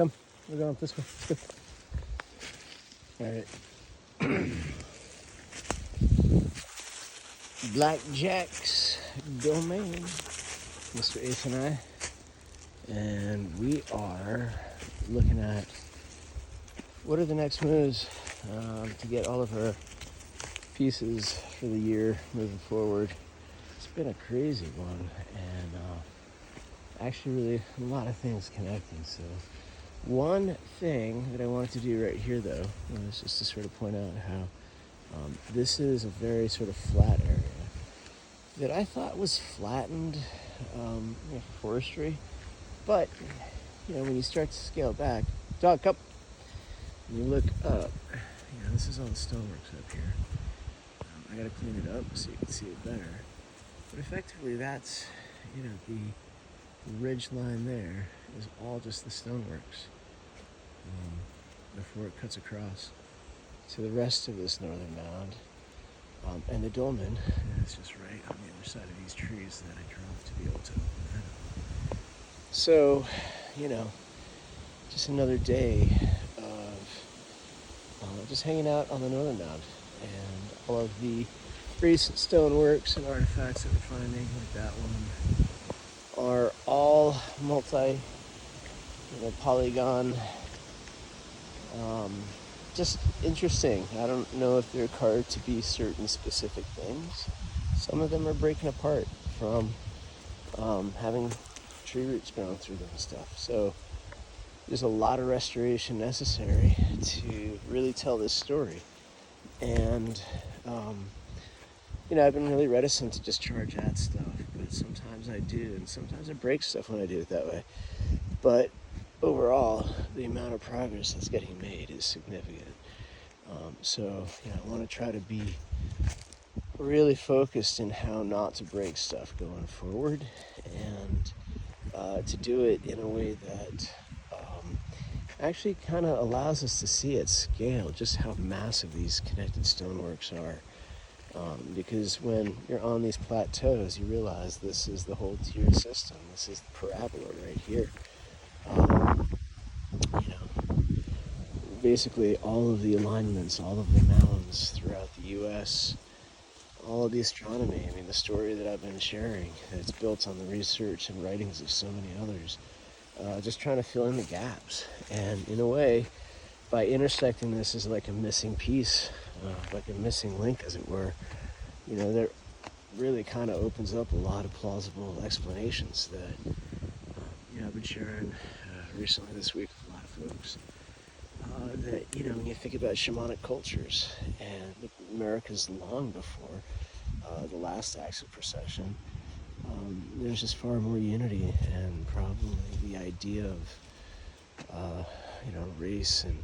Come, we're going up this way. Let's go. All right. Blackjacks domain, Mr. Ace and I, and we are looking at what are the next moves to get all of our pieces for the year moving forward. It's been a crazy one, and actually really a lot of things connecting. So one thing that I wanted to do right here though was just to sort of point out how this is a very sort of flat area that I thought was flattened for forestry, but when you start to scale back, dog, come, and you look up, this is all the stoneworks up here. I gotta clean it up so you can see it better, but effectively that's the ridge line there is all just the stoneworks before it cuts across to the rest of this northern mound. And the dolmen is just right on the other side of these trees that I dropped to be able to open that up. So, just another day of just hanging out on the northern mound, and all of the recent stoneworks and artifacts that we're finding, like that one, are all polygon. Just interesting. I don't know if they're carved to be certain specific things. Some of them are breaking apart from having tree roots growing through them and stuff. So there's a lot of restoration necessary to really tell this story. And I've been really reticent to just charge at stuff, but sometimes I do, and sometimes I break stuff when I do it that way. But overall, the amount of progress that's getting made is significant. So I want to try to be really focused in how not to break stuff going forward, and to do it in a way that actually kind of allows us to see at scale just how massive these connected stoneworks are. Because when you're on these plateaus, you realize this is the whole tiered system. This is the parabola right here. Basically all of the alignments, all of the mounds throughout the U.S., all of the astronomy. I mean, the story that I've been sharing, it's built on the research and writings of so many others. Just trying to fill in the gaps. And in a way, by intersecting this as like a missing piece, like a missing link, as it were, that really kind of opens up a lot of plausible explanations that I've been sharing recently this week with a lot of folks. That when you think about shamanic cultures, and America's long before the last acts of procession, there's just far more unity, and probably the idea of race and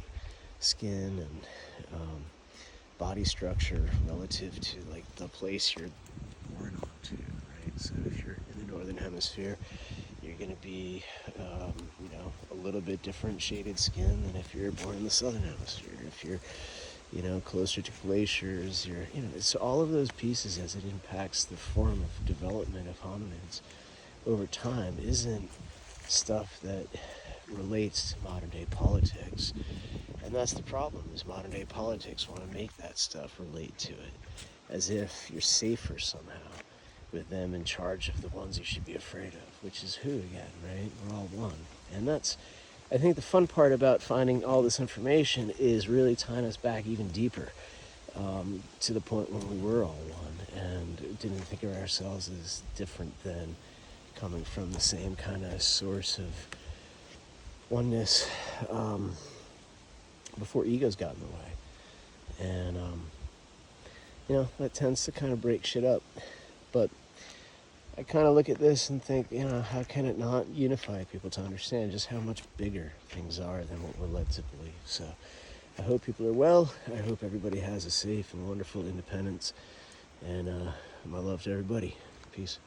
skin and body structure relative to like the place you're born onto, right? So if you're in the northern hemisphere, you're going to be a little bit different shaded skin than if you're born in the southern hemisphere. If you're closer to glaciers, it's all of those pieces as it impacts the form of development of hominids over time isn't stuff that relates to modern day politics. And that's the problem, is modern day politics want to make that stuff relate to it as if you're safer somehow with them in charge of the ones you should be afraid of, which is who again, right? We're all one. And that's, I think, the fun part about finding all this information is really tying us back even deeper to the point when we were all one and didn't think of ourselves as different than coming from the same kind of source of oneness before egos got in the way. And that tends to kind of break shit up. But I kind of look at this and think, how can it not unify people to understand just how much bigger things are than what we're led to believe? So I hope people are well. I hope everybody has a safe and wonderful independence. And my love to everybody. Peace.